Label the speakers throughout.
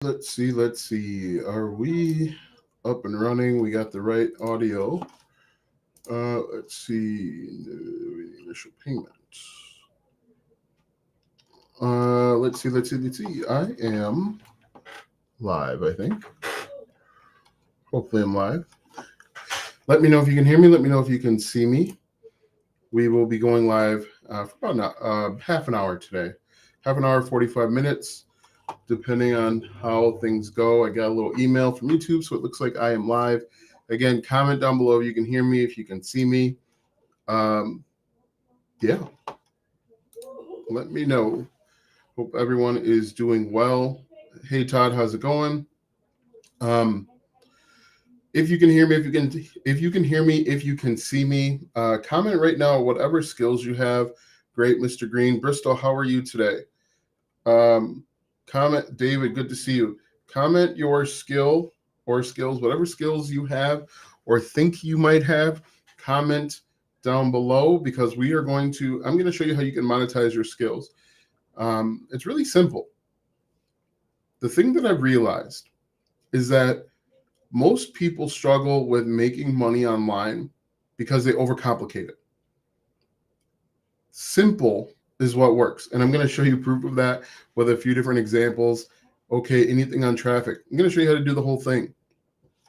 Speaker 1: Let's see. Are we up and running? We got the right audio. Let's see. Initial payment. Let's see. I am live, I think. Hopefully I'm live. Let me know if you can hear me. Let me know if you can see me. We will be going live for about half an hour today. Half an hour, 45 minutes, depending on how things go. I got a little email from YouTube, so it looks like I am live. Again, comment down below if you can hear me, if you can see me. Yeah, let me know. Hope everyone is doing well. Hey Todd, how's it going? If you can hear me, if you can hear me, if you can see me, comment right now whatever skills you have. Great, Mr. Green. Bristol, how are you today? Comment, David, good to see you. Comment your skill or skills, whatever skills you have or think you might have. Comment down below because I'm going to show you how you can monetize your skills. It's really simple. The thing that I've realized is that most people struggle with making money online because they overcomplicate it. Simple is what works. And I'm going to show you proof of that with a few different examples. Okay, anything on traffic. I'm going to show you how to do the whole thing.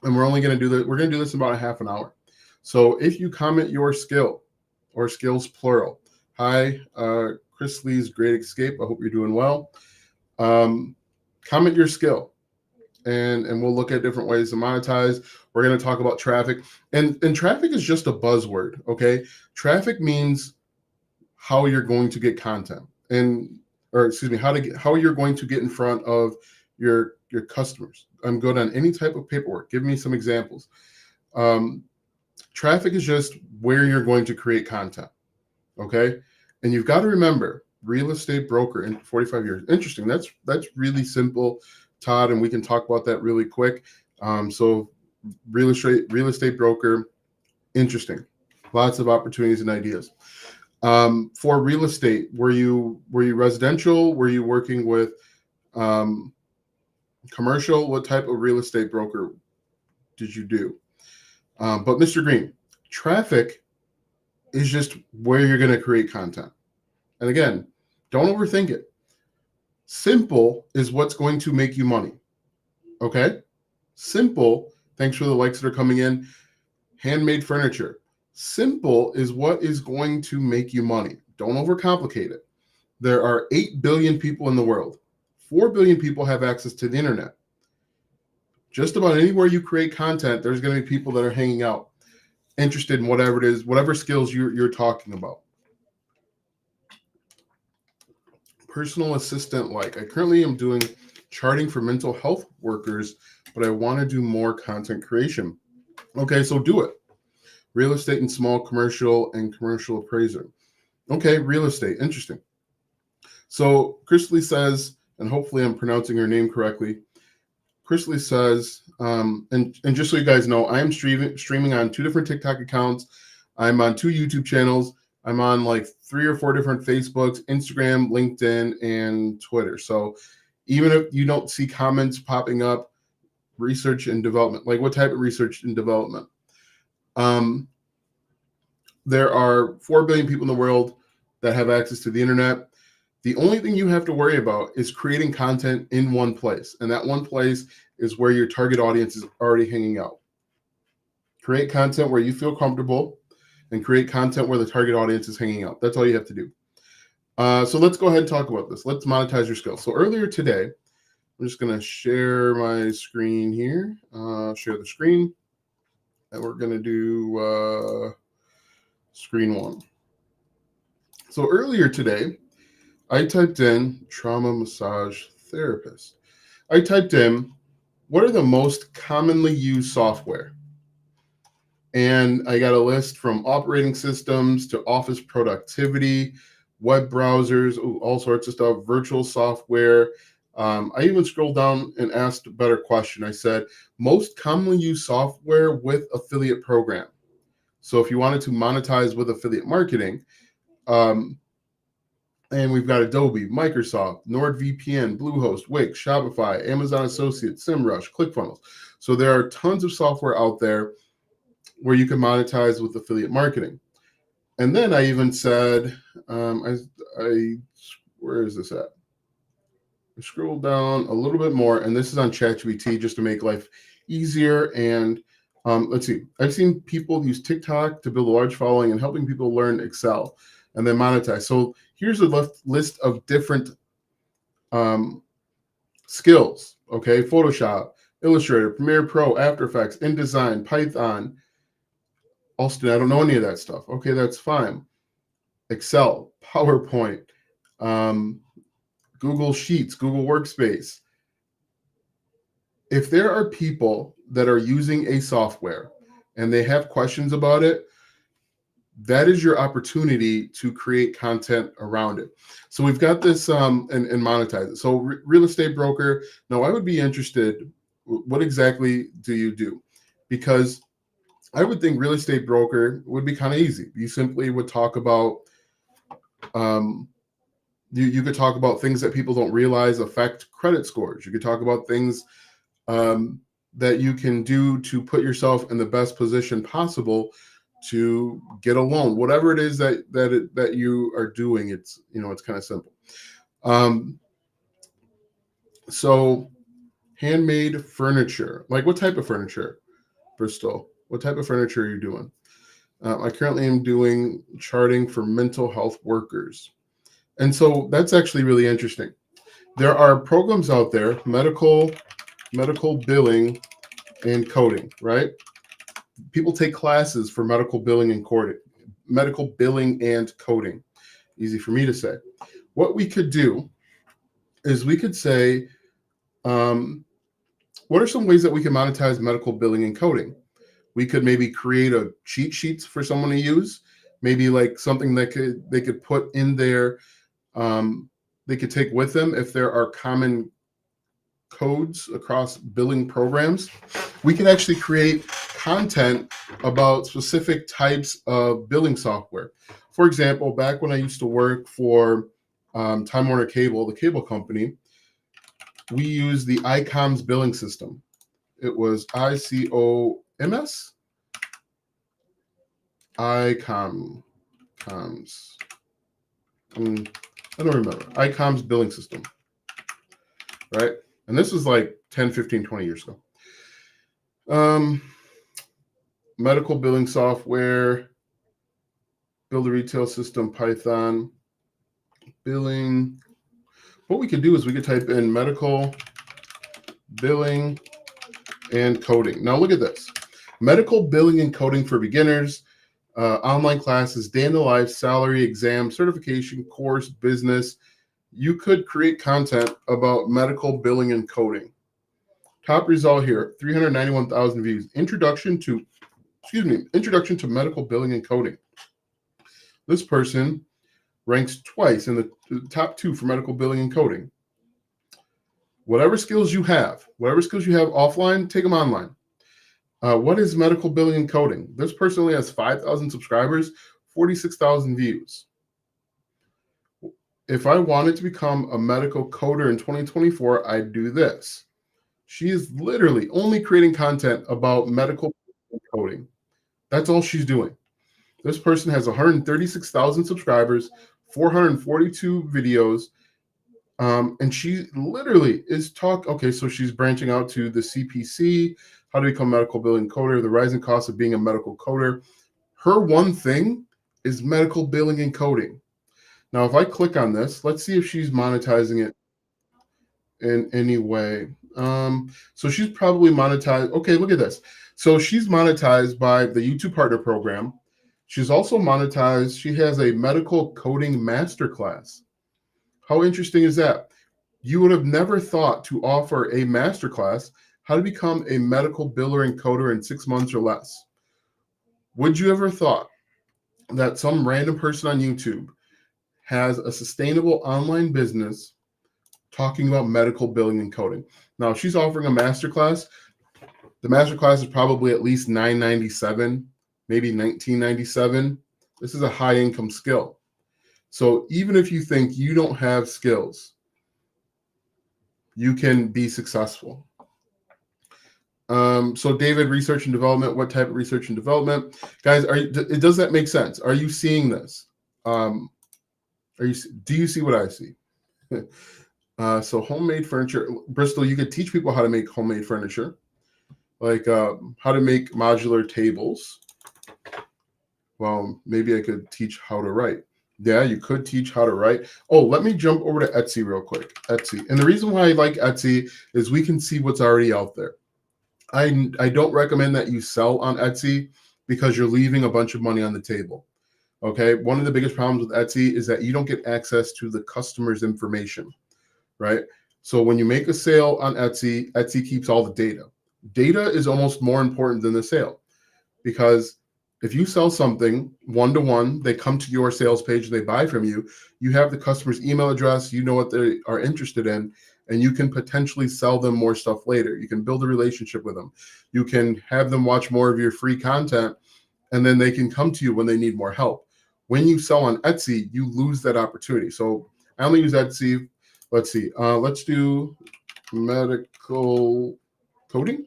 Speaker 1: And we're only going to do that. We're going to do this in about a half an hour. So if you comment your skill or skills plural. Hi, Chris Lee's Great Escape. I hope you're doing well. Comment your skill. And we'll look at different ways to monetize. We're going to talk about traffic. And traffic is just a buzzword, okay? Traffic means how you're going to get content how you're going to get in front of your customers. I'm good on any type of paperwork. Give me some examples. Traffic is just where you're going to create content, okay? And you've got to remember, real estate broker in 45 years. Interesting. That's really simple, Todd, and we can talk about that really quick. So real estate broker, interesting. Lots of opportunities and ideas. For real estate, were you residential? Were you working with commercial? What type of real estate broker did you do? But Mr. Green, traffic is just where you're going to create content. And again, don't overthink it. Simple is what's going to make you money. Okay? Simple. Thanks for the likes that are coming in. Handmade furniture. Simple is what is going to make you money. Don't overcomplicate it. There are 8 billion people in the world. 4 billion people have access to the internet. Just about anywhere you create content, there's going to be people that are hanging out, interested in whatever it is, whatever skills you're talking about. Personal assistant like. I currently am doing charting for mental health workers, but I want to do more content creation. Okay, so do it. Real estate and small commercial and commercial appraiser. Okay, real estate. Interesting. So Chrisley says, and hopefully I'm pronouncing her name correctly. Chrisley says, and just so you guys know, I am streaming on 2 different TikTok accounts. I'm on 2 YouTube channels. I'm on like 3 or 4 different Facebooks, Instagram, LinkedIn, and Twitter. So even if you don't see comments popping up, research and development, like what type of research and development? There are 4 billion people in the world that have access to the internet. The only thing you have to worry about is creating content in one place. And that one place is where your target audience is already hanging out. Create content where you feel comfortable and create content where the target audience is hanging out. That's all you have to do. So let's go ahead and talk about this. Let's monetize your skills. So earlier today, I'm just going to share my screen here. Share the screen. And we're going to do screen 1. So earlier today, I typed in trauma massage therapist. I typed in, what are the most commonly used software? And I got a list from operating systems to office productivity, web browsers, all sorts of stuff, virtual software. I even scrolled down and asked a better question. I said, most commonly used software with affiliate program. So if you wanted to monetize with affiliate marketing, And we've got Adobe, Microsoft, NordVPN, Bluehost, Wix, Shopify, Amazon Associates, SEMrush, ClickFunnels. So there are tons of software out there where you can monetize with affiliate marketing. And then I even said, where is this at? I scroll down a little bit more, and this is on ChatGPT just to make life easier. And let's see, I've seen people use TikTok to build a large following and helping people learn Excel and then monetize. So here's a list of different skills. Okay, Photoshop, Illustrator, Premiere Pro, After Effects, InDesign, Python. Austin, I don't know any of that stuff. Okay, that's fine. Excel, PowerPoint, Google Sheets, Google Workspace. If there are people that are using a software and they have questions about it, that is your opportunity to create content around it. So we've got this and monetize it. So real estate broker. Now I would be interested, what exactly do you do? Because I would think real estate broker would be kind of easy. You simply would talk about, you could talk about things that people don't realize affect credit scores. You could talk about things that you can do to put yourself in the best position possible to get a loan. Whatever it is that you are doing, it's it's kind of simple. So handmade furniture, like what type of furniture, Bristol? What type of furniture are you doing? I currently am doing charting for mental health workers. And so that's actually really interesting. There are programs out there, medical billing and coding, right? People take classes for medical billing and coding. Easy for me to say. What we could do is we could say, what are some ways that we can monetize medical billing and coding? We could maybe create a cheat sheets for someone to use, maybe like something that they could put in there. They could take with them if there are common codes across billing programs. We can actually create content about specific types of billing software. For example, back when I used to work for Time Warner Cable, the cable company, we used the ICOMS billing system. It was ICOMS? ICOMS. I don't remember. ICOMS billing system, right? And this was like 10, 15, 20 years ago. Medical billing software, build a retail system, Python, billing. What we could do is we could type in medical billing and coding. Now look at this. Medical billing and coding for beginners, online classes, day in the life, salary, exam, certification, course, business. You could create content about medical billing and coding. Top result here, 391,000 views. Introduction to medical billing and coding. This person ranks twice in the top 2 for medical billing and coding. Whatever skills you have offline, take them online. What is medical billing and coding? This person only has 5,000 subscribers, 46,000 views. If I wanted to become a medical coder in 2024, I'd do this. She is literally only creating content about medical coding. That's all she's doing. This person has 136,000 subscribers, 442 videos, and she literally is okay, so she's branching out to the CPC, how to become a medical billing coder, the rising cost of being a medical coder. Her one thing is medical billing and coding. Now, if I click on this, let's see if she's monetizing it in any way. So she's probably monetized. Okay, look at this. So she's monetized by the YouTube Partner Program. She's also monetized. She has a medical coding masterclass. How interesting is that? You would have never thought to offer a masterclass, how to become a medical biller and coder in 6 months or less. Would you ever thought that some random person on YouTube has a sustainable online business talking about medical billing and coding? Now, if she's offering a masterclass, the masterclass is probably at least $997, maybe $1997. This is a high income skill. So even if you think you don't have skills, you can be successful. So David, research and development, what type of research and development? Guys, does that make sense? Are you seeing this? Do you see what I see? So homemade furniture, Bristol, you could teach people how to make homemade furniture, like how to make modular tables. Well, maybe I could teach how to write. Yeah, you could teach how to write. Oh, let me jump over to Etsy real quick. Etsy. And the reason why I like Etsy is we can see what's already out there. I don't recommend that you sell on Etsy because you're leaving a bunch of money on the table. Okay. One of the biggest problems with Etsy is that you don't get access to the customer's information, right? So when you make a sale on Etsy, Etsy keeps all the data. Data is almost more important than the sale, because if you sell something one-to-one, they come to your sales page, they buy from you, you have the customer's email address, you know what they are interested in, and you can potentially sell them more stuff later. You can build a relationship with them. You can have them watch more of your free content, and then they can come to you when they need more help. When you sell on Etsy, you lose that opportunity. So I only use Etsy. Let's see. Let's do medical coding.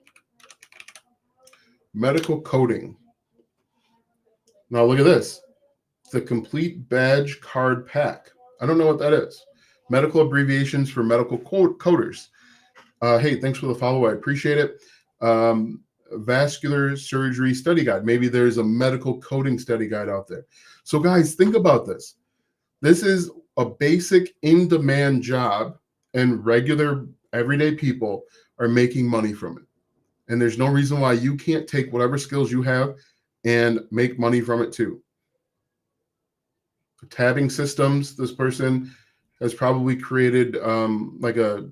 Speaker 1: Medical coding. Now look at this. The complete badge card pack. I don't know what that is. Medical abbreviations for medical coders. Hey, thanks for the follow. I appreciate it. Vascular surgery study guide. Maybe there's a medical coding study guide out there. So guys, think about this. This is a basic in-demand job, and regular everyday people are making money from it. And there's no reason why you can't take whatever skills you have and make money from it too. Tabbing systems. This person has probably created like a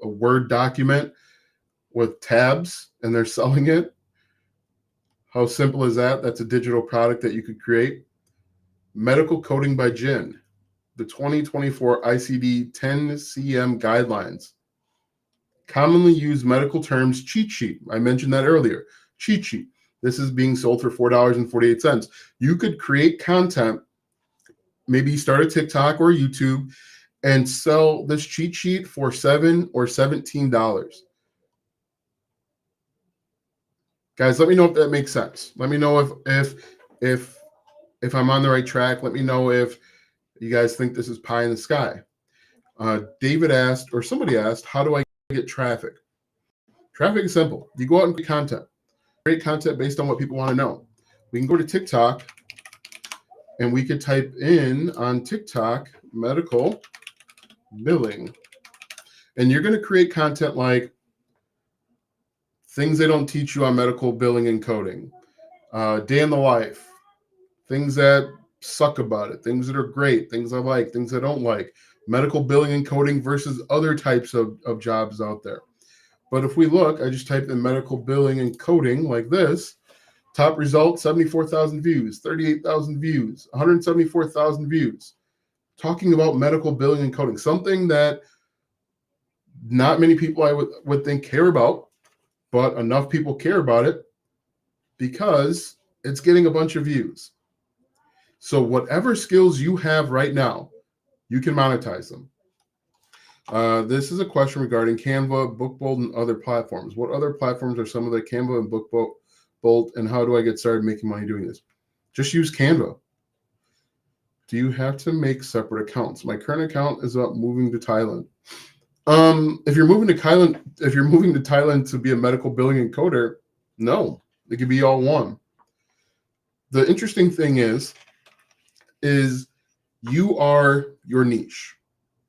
Speaker 1: Word document with tabs, and they're selling it. How simple is that? That's a digital product that you could create. Medical coding by Jin, the 2024 ICD-10 CM guidelines. Commonly used medical terms cheat sheet. I mentioned that earlier. Cheat sheet. This is being sold for $4.48. You could create content, maybe start a TikTok or YouTube, and sell this cheat sheet for $7 or $17. Guys, let me know if that makes sense. Let me know if I'm on the right track. Let me know if you guys think this is pie in the sky. David asked, or somebody asked, how do I get traffic? Traffic is simple. You go out and create content. Create content based on what people want to know. We can go to TikTok, and we could type in on TikTok medical billing. And you're going to create content like things they don't teach you on medical billing and coding, day in the life, things that suck about it, things that are great, things I like, things I don't like, medical billing and coding versus other types of jobs out there. But if we look, I just typed in medical billing and coding like this. Top result, 74,000 views, 38,000 views, 174,000 views. Talking about medical billing and coding, something that not many people I would think care about, but enough people care about it because it's getting a bunch of views. So whatever skills you have right now, you can monetize them. This is a question regarding Canva, BookBolt, and other platforms. What other platforms are some of the Canva and BookBolt, and how do I get started making money doing this? Just use Canva. Do you have to make separate accounts? My current account is about moving to Thailand. If you're moving to Thailand to be a medical billing encoder, no, it could be all one. The interesting thing is you are your niche.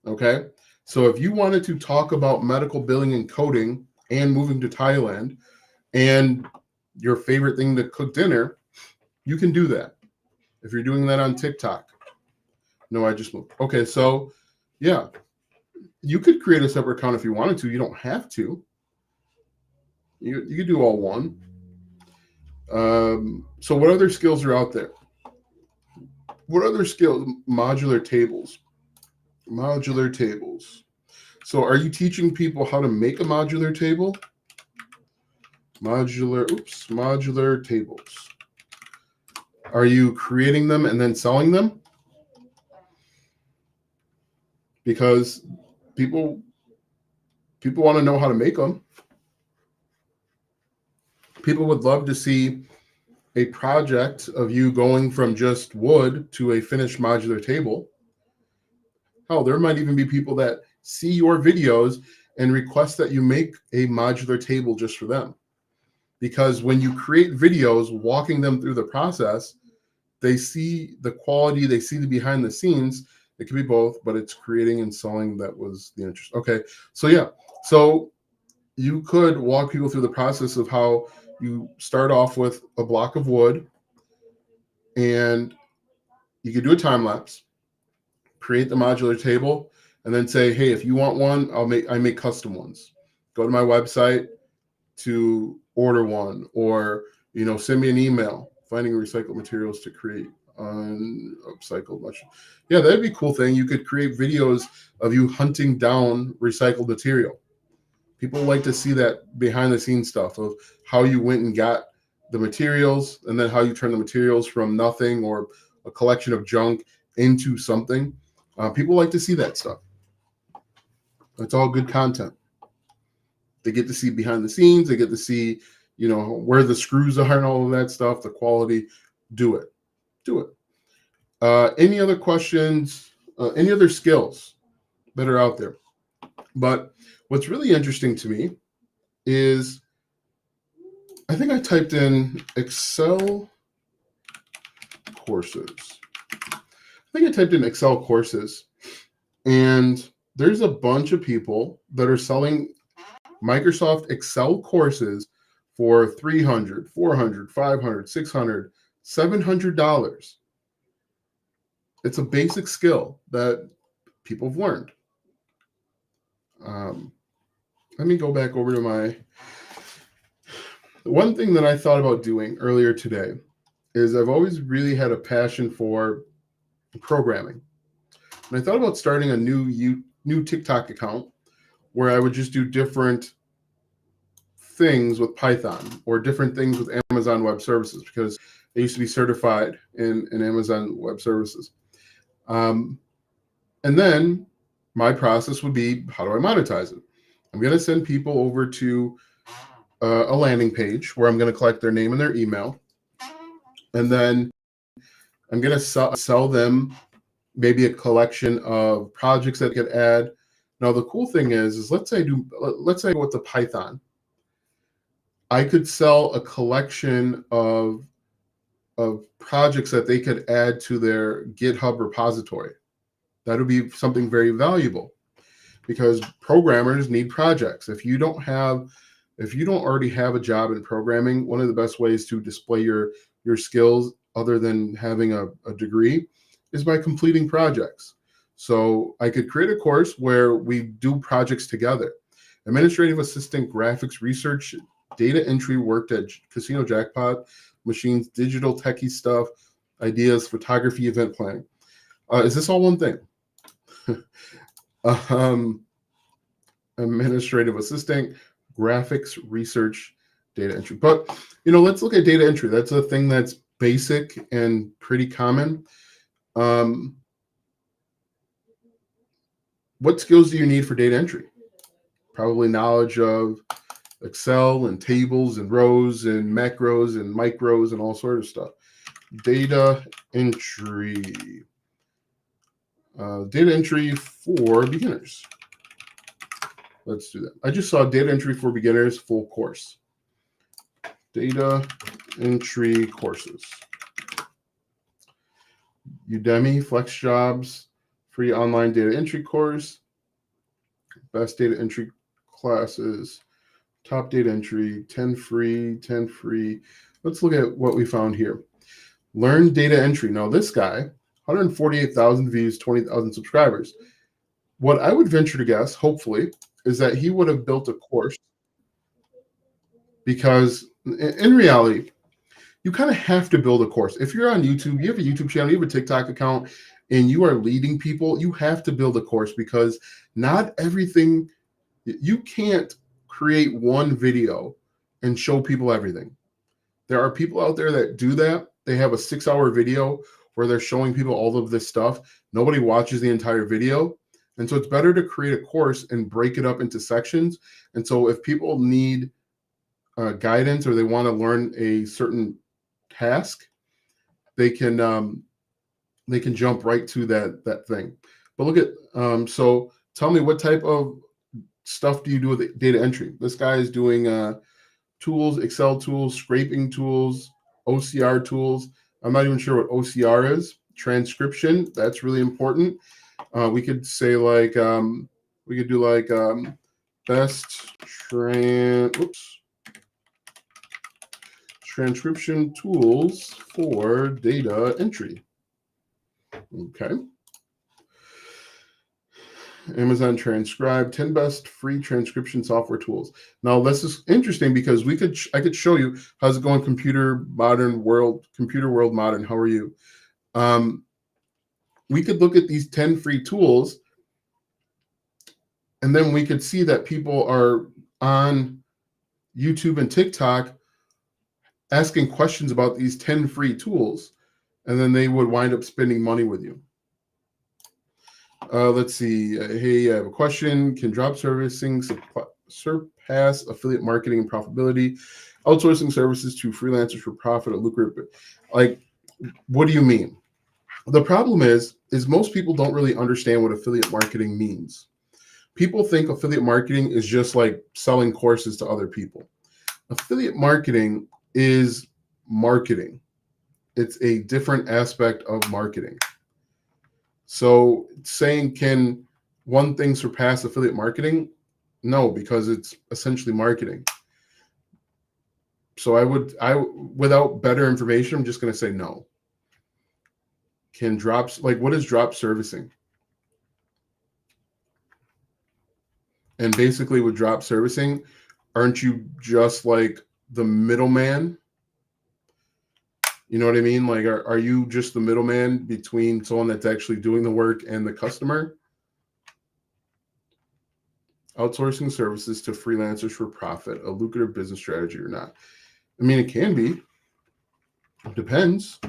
Speaker 1: Okay. So if you wanted to talk about medical billing and coding and moving to Thailand and your favorite thing to cook dinner, you can do that. If you're doing that on TikTok. No, I just moved. Okay. So yeah, you could create a separate account if you wanted to. You don't have to. You could do all one. So what other skills are out there? What other skills? Modular tables. Modular tables. So are you teaching people how to make a modular table? Modular tables. Are you creating them and then selling them? because people want to know how to make them. People would love to see a project of you going from just wood to a finished modular table. Hell, there might even be people that see your videos and request that you make a modular table just for them. Because when you create videos walking them through the process, they see the quality, they see the behind the scenes. It can be both, but it's creating and selling that was the interest. Okay, so yeah, so you could walk people through the process of how you start off with a block of wood, and you could do a time lapse, create the modular table, and then say, hey, if you want one, I make custom ones. Go to my website to order one, or send me an email finding recycled materials to create upcycled much. Yeah, that'd be a cool thing. You could create videos of you hunting down recycled material. People like to see that behind the scenes stuff of how you went and got the materials, and then how you turn the materials from nothing or a collection of junk into something. People like to see that stuff. It's all good content. They get to see behind the scenes. They get to see, where the screws are and all of that stuff, the quality. Do it. Any other questions? Any other skills that are out there? But what's really interesting to me is, I think I typed in Excel courses. And there's a bunch of people that are selling Microsoft Excel courses for $300, $400, $500, $600, $700. It's a basic skill that people have learned. Let me go back over to one thing that I thought about doing earlier today is I've always really had a passion for programming. And I thought about starting a new TikTok account where I would just do different things with Python or different things with Amazon Web Services, because I used to be certified in Amazon Web Services. And then my process would be, how do I monetize it? I'm going to send people over to a landing page where I'm going to collect their name and their email. And then I'm going to sell them maybe a collection of projects that could add. Now, the cool thing is let's say with the Python, I could sell a collection of projects that they could add to their GitHub repository. That would be something very valuable, because programmers need projects. If you don't already have a job in programming, one of the best ways to display your skills, other than having a degree, is by completing projects. So I could create a course where we do projects together. Administrative assistant, graphics research, data entry, worked at casino jackpot machines, digital techie stuff, ideas, photography, event planning. Is this all one thing? Administrative assistant, graphics research, data entry. But let's look at data entry. That's a thing that's basic and pretty common. What skills do you need for data entry? Probably knowledge of Excel and tables and rows and macros and micros and all sorts of stuff. Data entry. Data entry for beginners. Let's do that. I just saw data entry for beginners full course. Data entry courses. Udemy, FlexJobs, free online data entry course. Best data entry classes. Top data entry, 10 free, 10 free. Let's look at what we found here. Learn data entry. Now this guy, 148,000 views, 20,000 subscribers. What I would venture to guess, hopefully, is that he would have built a course, because in reality, you kind of have to build a course. If you're on YouTube, you have a YouTube channel, you have a TikTok account, and you are leading people, you have to build a course, because not everything, you can't create one video and show people everything. There are people out there that do that. They have a 6-hour video where they're showing people all of this stuff. Nobody watches the entire video. And so it's better to create a course and break it up into sections. And so if people need guidance or they want to learn a certain task, they can jump right to that thing. But look at so tell me, what type of stuff do you do with data entry? This guy is doing tools, Excel tools, scraping tools, OCR tools. I'm not even sure what OCR is. Transcription, that's really important. We could say like we could do like best transcription tools for data entry. Okay. Amazon Transcribe, 10 best free transcription software tools. Now this is interesting because I could show you how's it going. Computer world modern. How are you? We could look at these 10 free tools, and then we could see that people are on YouTube and TikTok asking questions about these 10 free tools, and then they would wind up spending money with you. Let's see. Hey, I have a question. Can drop servicing surpass affiliate marketing and profitability? Outsourcing services to freelancers for profit or lucrative? Like, what do you mean? The problem is most people don't really understand what affiliate marketing means. People think affiliate marketing is just like selling courses to other people. Affiliate marketing is marketing. It's a different aspect of marketing. So saying, can one thing surpass affiliate marketing? No, because it's essentially marketing. So without better information, I'm just going to say no. Can drops, like, what is drop servicing? And basically with drop servicing, aren't you just like the middleman? You know what I mean? Like, are you just the middleman between someone that's actually doing the work and the customer? Outsourcing services to freelancers for profit, a lucrative business strategy or not? I mean, it can be. It depends.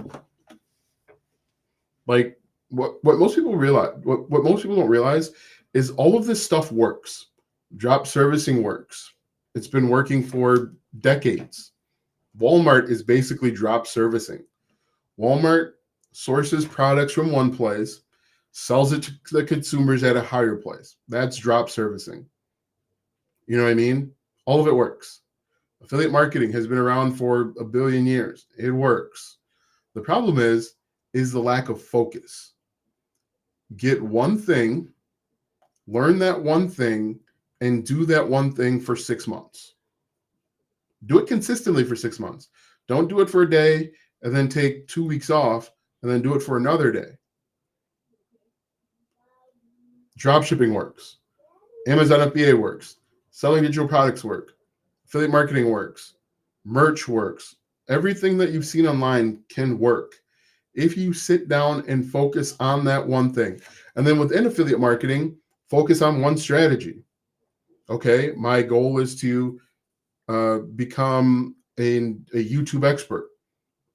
Speaker 1: Like, what most people realize, what most people don't realize is all of this stuff works. Drop servicing works. It's been working for decades. Walmart is basically drop servicing. Walmart sources products from one place, sells it to the consumers at a higher place. That's drop servicing. You know what I mean? All of it works. Affiliate marketing has been around for a billion years. It works. The problem is the lack of focus. Get one thing, learn that one thing, and do that one thing for 6 months. Do it consistently for 6 months. Don't do it for a day and then take 2 weeks off and then do it for another day. Dropshipping works. Amazon FBA works. Selling digital products work. Affiliate marketing works. Merch works. Everything that you've seen online can work if you sit down and focus on that one thing. And then within affiliate marketing, focus on one strategy. Okay, my goal is to become a YouTube expert.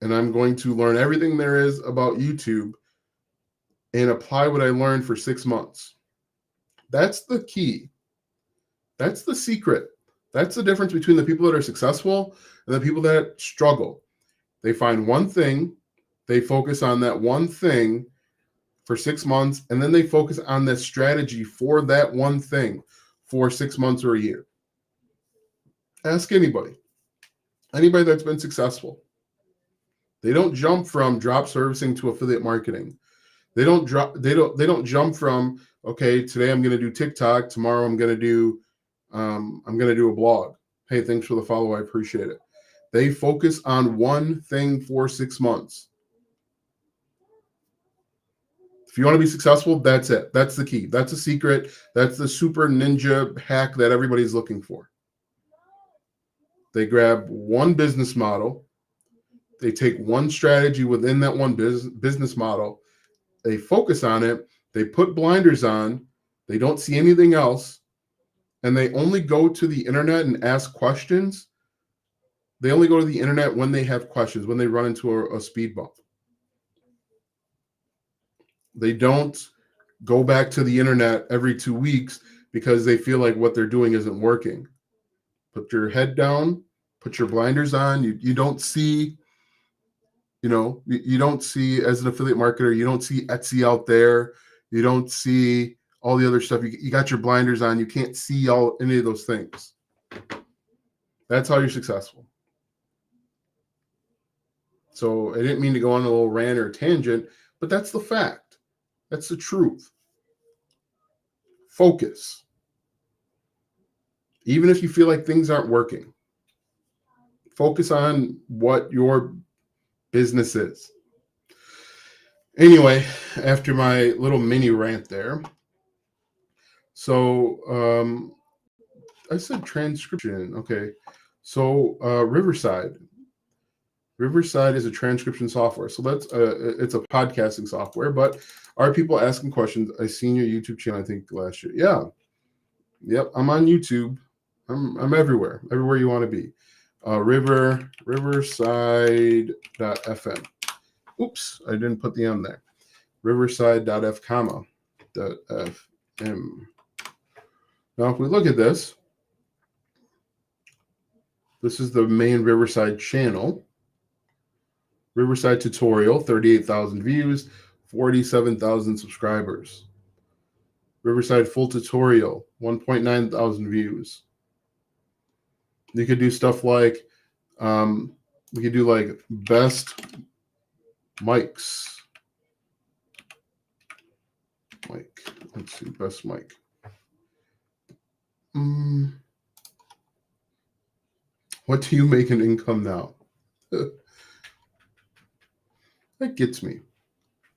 Speaker 1: And I'm going to learn everything there is about YouTube and apply what I learned for 6 months. That's the key. That's the secret. That's the difference between the people that are successful and the people that struggle. They find one thing, they focus on that one thing for 6 months, and then they focus on that strategy for that one thing for 6 months or a year. Ask anybody that's been successful. They don't jump from drop servicing to affiliate marketing. They don't jump from, okay, today I'm going to do TikTok, tomorrow I'm going to do a blog. Hey, thanks for the follow. I appreciate it. They focus on one thing for 6 months. If you want to be successful, that's it. That's the key. That's the secret. That's the super ninja hack that everybody's looking for. They grab one business model. They take one strategy within that one business model. They focus on it. They put blinders on. They don't see anything else. And they only go to the internet and ask questions. They only go to the internet when they have questions, when they run into a speed bump. They don't go back to the internet every 2 weeks because they feel like what they're doing isn't working. Put your head down, put your blinders on. You don't see, you don't see, as an affiliate marketer, you don't see Etsy out there. You don't see all the other stuff. You got your blinders on. You can't see any of those things. That's how you're successful. So I didn't mean to go on a little rant or tangent, but that's the fact. That's the truth. Focus. Even if you feel like things aren't working, focus on what your business is. Anyway, after my little mini rant there, so I said transcription. Okay, so Riverside is a transcription software. So that's it's a podcasting software. But are people asking questions? I seen your YouTube channel, I think, last year. Yeah, yep. I'm on YouTube. I'm everywhere you want to be. Riverside.fm. Oops, I didn't put the M there. Riverside.f, .fm. Now, if we look at this is the main Riverside channel. Riverside tutorial, 38,000 views, 47,000 subscribers. Riverside full tutorial, 1.9 thousand views. You could do stuff like, we could do like best mics. Mic. Let's see, best mic. What do you make an income now? That gets me.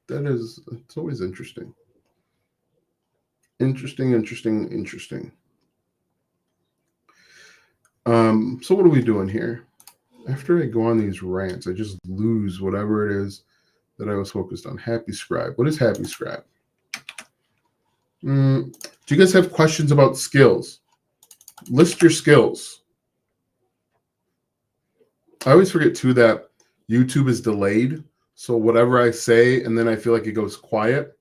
Speaker 1: It's always interesting. Interesting. So what are we doing here? After I go on these rants, I just lose whatever it is that I was focused on. Happy Scribe. What is Happy Scribe? Do you guys have questions about skills? List your skills. I always forget too that YouTube is delayed. So whatever I say and then I feel like it goes quiet,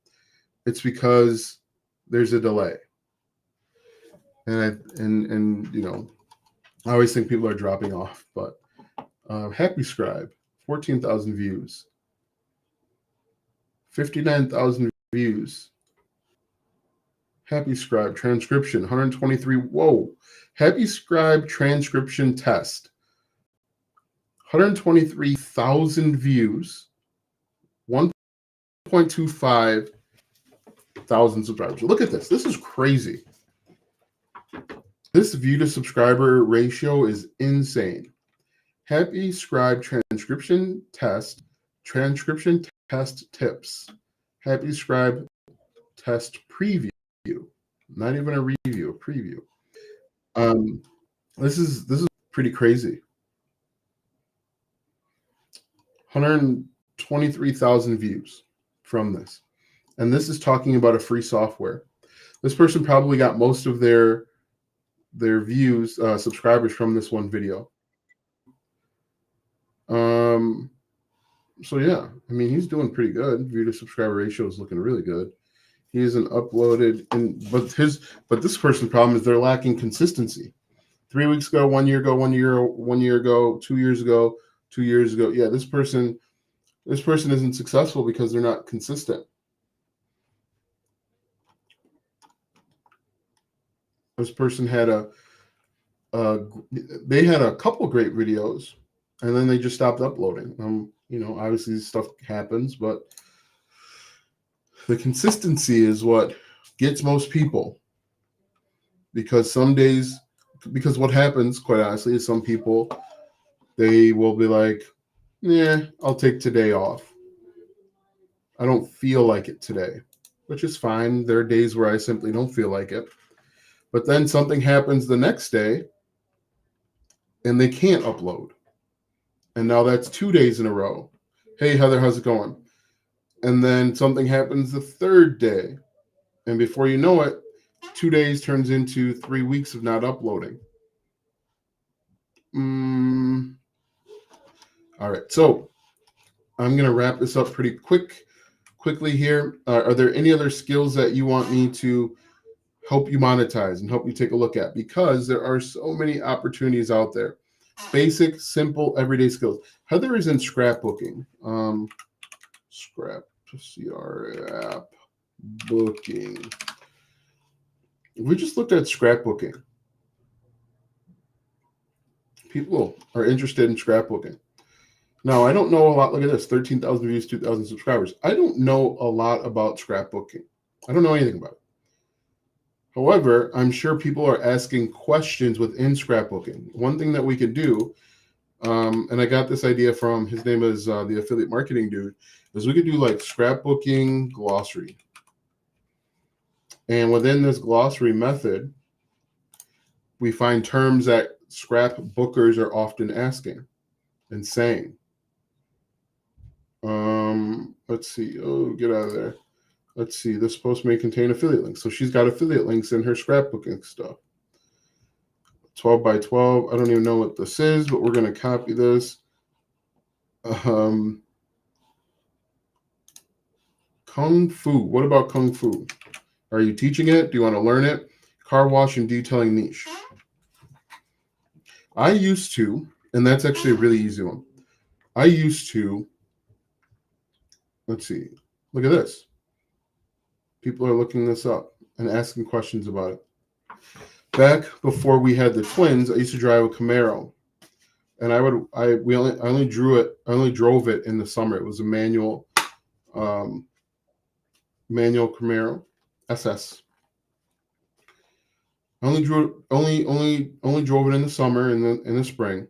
Speaker 1: it's because there's a delay. And I always think people are dropping off, but Happy Scribe, 14,000 views, 59,000 views. Happy Scribe transcription, 123. Whoa. Happy Scribe transcription test, 123,000 views, 1.25 thousand subscribers. Look at this. This is crazy. This view to subscriber ratio is insane. Happy Scribe transcription test tips. Happy Scribe test preview. Not even a review, a preview. This is pretty crazy. 123,000 views from this. And this is talking about a free software. This person probably got most of their views, subscribers from this one video. So yeah, I mean, he's doing pretty good. View to subscriber ratio is looking really good. He isn't uploaded, but this person's problem is they're lacking consistency. 3 weeks ago, 1 year ago, 1 year ago, 2 years ago, 2 years ago. Yeah, this person isn't successful because they're not consistent. This person had they had a couple great videos, and then they just stopped uploading. Obviously stuff happens, but the consistency is what gets most people. Because what happens, quite honestly, is some people, they will be like, yeah, I'll take today off. I don't feel like it today, which is fine. There are days where I simply don't feel like it. But then something happens the next day and they can't upload. And now that's 2 days in a row. Hey, Heather, how's it going? And then something happens the third day. And before you know it, 2 days turns into 3 weeks of not uploading. All right. So I'm going to wrap this up pretty quick. quickly here. Are there any other skills that you want me to help you monetize and help you take a look at? Because there are so many opportunities out there. Basic, simple, everyday skills. Heather is in scrapbooking. Scrap booking. We just looked at scrapbooking. People are interested in scrapbooking. Now, I don't know a lot. Look at this, 13,000 views, 2,000 subscribers. I don't know a lot about scrapbooking. I don't know anything about it. However, I'm sure people are asking questions within scrapbooking. One thing that we could do, and I got this idea from, his name is the affiliate marketing dude, is we could do like scrapbooking glossary. And within this glossary method, we find terms that scrapbookers are often asking and saying. Let's see. Oh, get out of there. Let's see. This post may contain affiliate links. So she's got affiliate links in her scrapbooking stuff. 12 by 12. I don't even know what this is, but we're going to copy this. Kung Fu. What about Kung Fu? Are you teaching it? Do you want to learn it? Car wash and detailing niche. I used to, and that's actually a really easy one. I used to, let's see, look at this. People are looking this up and asking questions about it. Back before we had the twins, I used to drive a Camaro, and I only drove it in the summer. It was a manual Camaro SS. I only drove it in the summer and in the spring,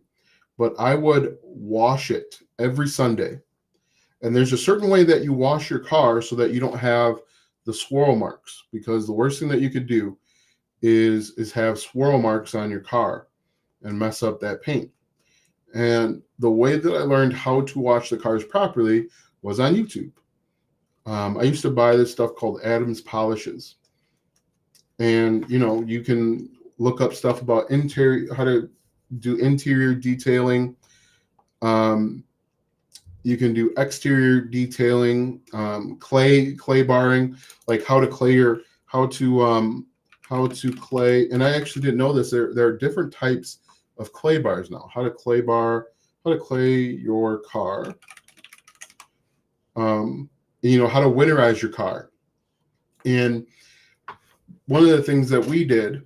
Speaker 1: but I would wash it every Sunday. And there's a certain way that you wash your car so that you don't have the swirl marks, because the worst thing that you could do is have swirl marks on your car and mess up that paint. And the way that I learned how to wash the cars properly was on YouTube. I used to buy this stuff called Adams Polishes. And, you can look up stuff about how to do interior detailing. You can do exterior detailing, clay barring, like how to clay. And I actually didn't know this. There are different types of clay bars now. How to clay your car. How to winterize your car. And one of the things that we did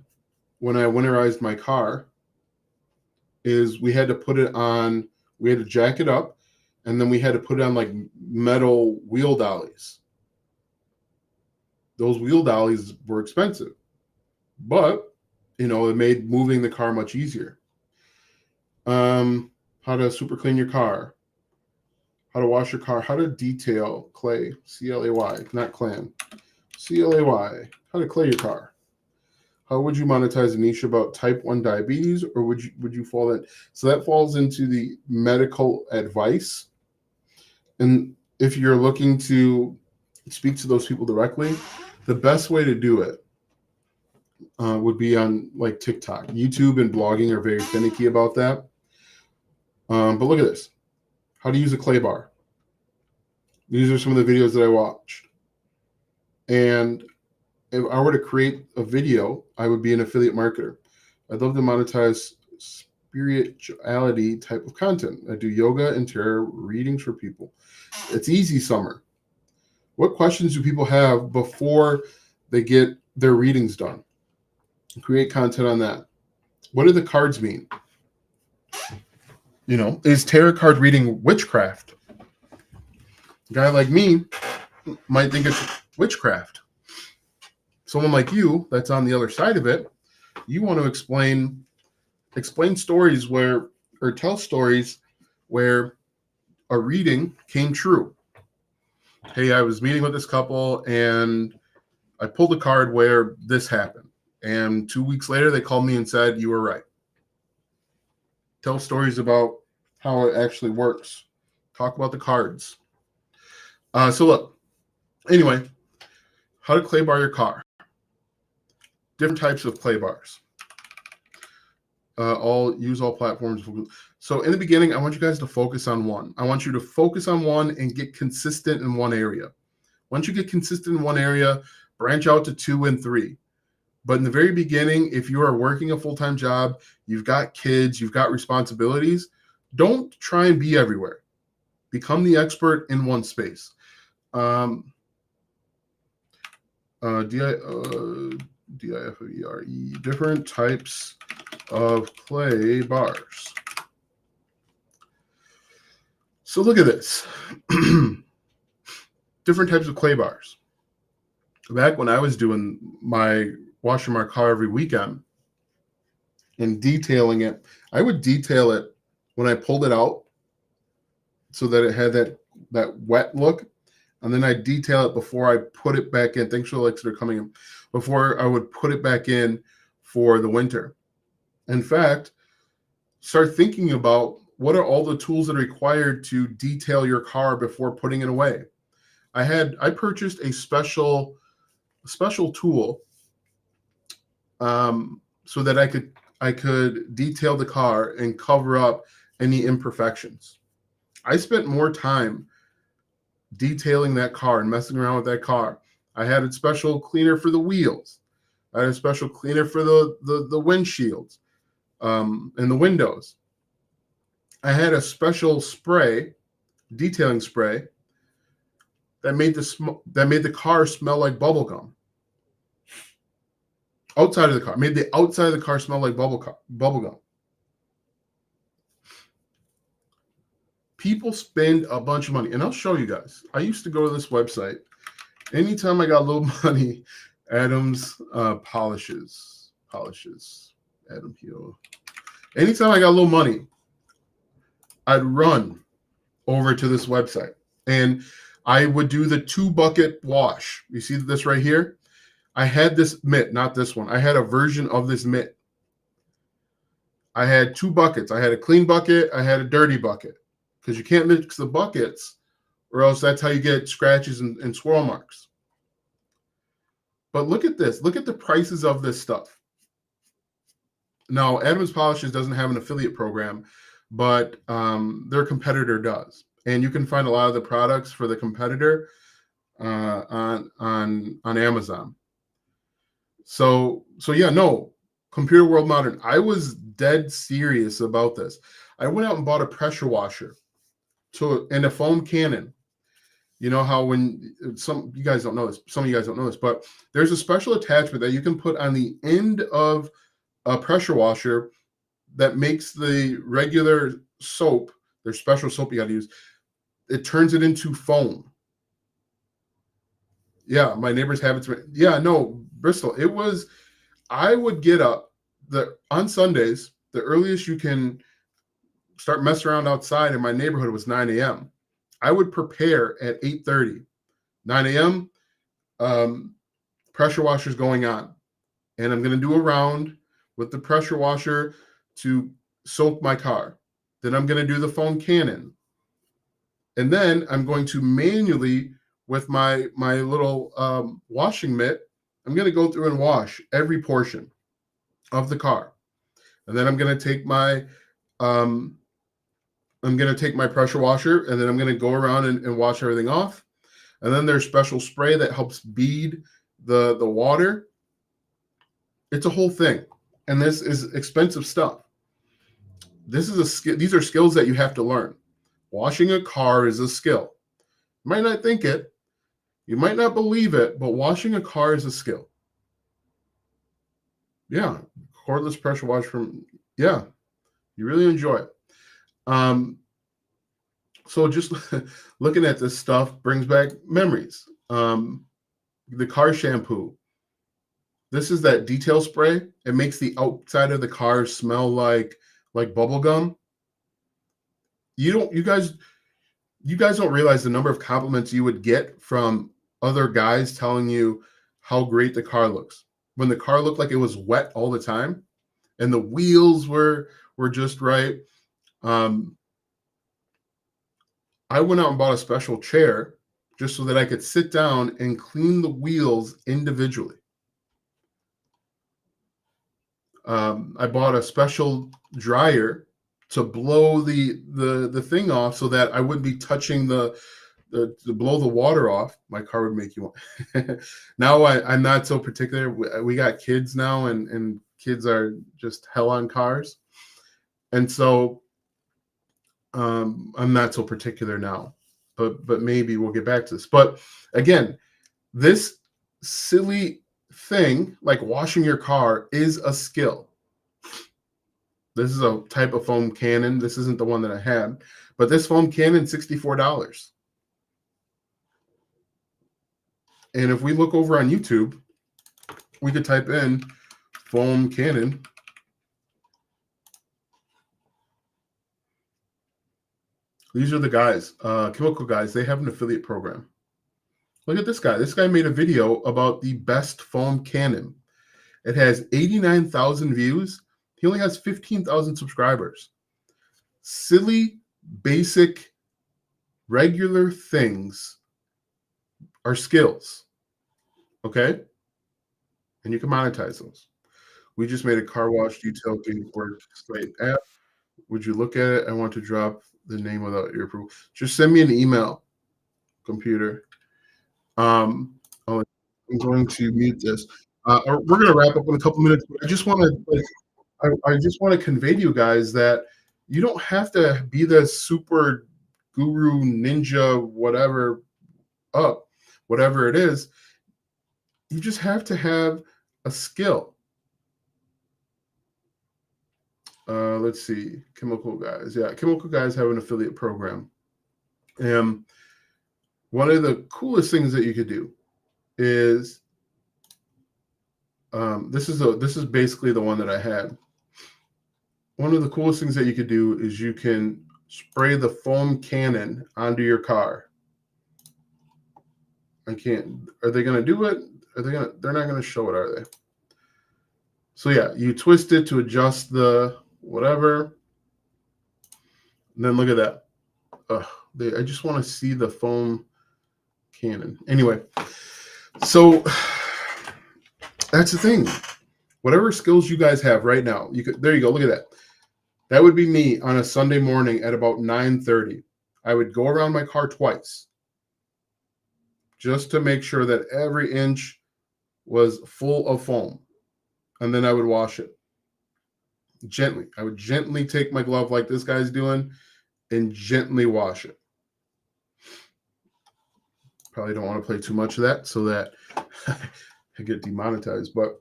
Speaker 1: when I winterized my car is we had to jack it up, and then we had to put it on like metal wheel dollies. Those wheel dollies were expensive, but it made moving the car much easier. How to super clean your car, how to wash your car, how to detail clay, C-L-A-Y, not clam, C-L-A-Y, how to clay your car. How would you monetize a niche about type 1 diabetes, or would you fall in? So that falls into the medical advice. And if you're looking to speak to those people directly, the best way to do it would be on like TikTok. YouTube and blogging are very finicky about that. But look at this. How to use a clay bar. These are some of the videos that I watched. And if I were to create a video, I would be an affiliate marketer. I'd love to monetize spirituality type of content. I do yoga and tarot readings for people. It's easy, Summer. What questions do people have before they get their readings done? Create content on that. What do the cards mean? Is tarot card reading witchcraft? A guy like me might think it's witchcraft. Someone like you that's on the other side of it, you want to explain stories tell stories where a reading came true. Hey, I was meeting with this couple and I pulled a card where this happened. And 2 weeks later, they called me and said, you were right. Tell stories about how it actually works. Talk about the cards. So look, anyway, how to clay bar your car. Different types of clay bars. Use all platforms. So in the beginning, I want you guys to focus on one. I want you to focus on one and get consistent in one area. Once you get consistent in one area, branch out to 2 and 3. But in the very beginning, if you are working a full-time job, you've got kids, you've got responsibilities, don't try and be everywhere. Become the expert in one space. DIFERE, different types of clay bars. So look at this. Different types of clay bars. Back when I was doing washing my car every weekend and detailing it, I would detail it when I pulled it out so that it had that wet look. And then I detail it before I put it back in. Thanks for the likes that are coming in. Before I would put it back in for the winter. In fact, start thinking about what are all the tools that are required to detail your car before putting it away. I purchased a special tool so that I could detail the car and cover up any imperfections. I spent more time detailing that car and messing around with that car. I had a special cleaner for the wheels. I had a special cleaner for the windshields and the windows. I had a special spray, detailing spray, that made the car smell like bubble gum. Outside of the car, made the outside of the car smell like bubble gum. People spend a bunch of money, and I'll show you guys. I used to go to this website. Anytime I got a little money, Adam's polishes, Adam Peel. Anytime I got a little money, I'd run over to this website, and I would do the 2-bucket wash. You see this right here? I had this mitt, not this one. I had a version of this mitt. I had 2 buckets. I had a clean bucket. I had a dirty bucket, because you can't mix the buckets or else that's how you get scratches and swirl marks. But look at this. Look at the prices of this stuff. Now, Adams Polishes doesn't have an affiliate program, but their competitor does. And you can find a lot of the products for the competitor on Amazon. So yeah, no, Computer World Modern. I was dead serious about this. I went out and bought a pressure washer and a foam cannon. You know how when some of you guys don't know this, but there's a special attachment that you can put on the end of a pressure washer that makes the regular soap, there's special soap you got to use, it turns it into foam. Yeah, my neighbors have it. Yeah, no, Bristol. I would get up on Sundays, the earliest you can start messing around outside in my neighborhood was 9 a.m. I would prepare at 8:30, 9 a.m. Pressure washer's going on. And I'm going to do a round with the pressure washer to soak my car. Then I'm going to do the foam cannon. And then I'm going to manually, with my little washing mitt, I'm going to go through and wash every portion of the car. And then I'm going to take my pressure washer, and then I'm going to go around and wash everything off. And then there's special spray that helps bead the water. It's a whole thing. And this is expensive stuff. This is a skill. These are skills that you have to learn. Washing a car is a skill. You might not think it. You might not believe it, but washing a car is a skill. Yeah. Cordless pressure wash you really enjoy it. So just looking at this stuff brings back memories. The car shampoo. This is that detail spray. It makes the outside of the car smell like bubble gum. You guys don't realize the number of compliments you would get from other guys telling you how great the car looks. When the car looked like it was wet all the time and the wheels were just right. I went out and bought a special chair just so that I could sit down and clean the wheels individually. I bought a special dryer to blow the thing off so that I wouldn't be touching to blow the water off, my car would make you one. Now I'm not so particular. We got kids now, and kids are just hell on cars. And so I'm not so particular now, but maybe we'll get back to this. But again, this silly thing like washing your car is a skill. This is a type of foam cannon. This isn't the one that I had, but this foam cannon, $64. And if we look over on YouTube, we could type in foam cannon. These are the guys, chemical guys. They have an affiliate program. Look at this guy. This guy made a video about the best foam cannon. It has 89,000 views. He only has 15,000 subscribers. Silly, basic, regular things are skills. Okay? And you can monetize those. We just made a car wash detail work site app. Would you look at it? I want to drop the name without your approval. Just send me an email, computer. I'm going to mute this. We're going to wrap up in a couple minutes. But I just want to, I just want to convey to you guys that you don't have to be the super guru ninja, whatever it is. You just have to have a skill. Let's see, chemical guys. Yeah, chemical guys have an affiliate program. And one of the coolest things that you could do is this is basically the one that I had. One of the coolest things that you could do is you can spray the foam cannon onto your car. I can't. Are they going to do it? They're not going to show it, are they? So yeah, you twist it to adjust the whatever. And then look at that. I just want to see the foam cannon. Anyway, so that's the thing. Whatever skills you guys have right now, there you go. Look at that. That would be me on a Sunday morning at about 9:30. I would go around my car twice just to make sure that every inch was full of foam. And then I would wash it gently. I would gently take my glove like this guy's doing and gently wash it. Probably don't want to play too much of that so that I get demonetized. But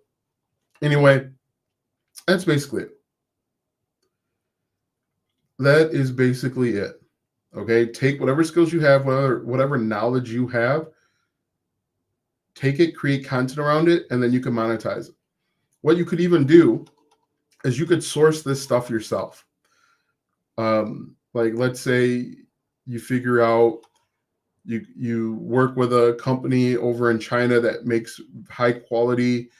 Speaker 1: anyway, that's basically it. That is basically it. Okay, take whatever skills you have, whatever knowledge you have, take it, create content around it, and then you can monetize it. What you could even do is you could source this stuff yourself. Like let's say you figure out you work with a company over in China that makes high quality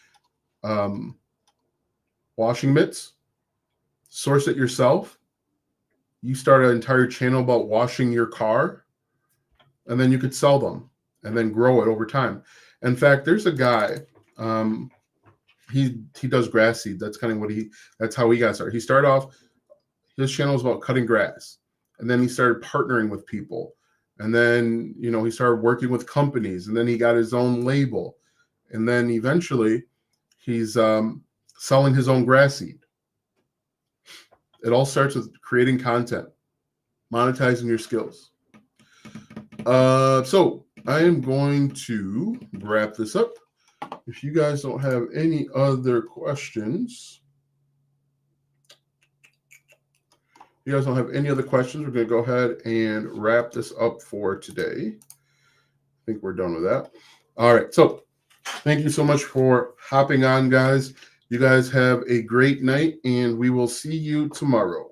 Speaker 1: washing mitts. Source it yourself. You start an entire channel about washing your car, and then you could sell them and then grow it over time. In fact, there's a guy, he does grass seed. That's kind of that's how he got started. He started off, his channel was about cutting grass, and then he started partnering with people. And then, he started working with companies, and then he got his own label. And then eventually he's selling his own grass seed. It all starts with creating content, monetizing your skills. So I am going to wrap this up. If you guys don't have any other questions, we're going to go ahead and wrap this up for today. I think we're done with that. All right. So thank you so much for hopping on, guys. You guys have a great night, and we will see you tomorrow.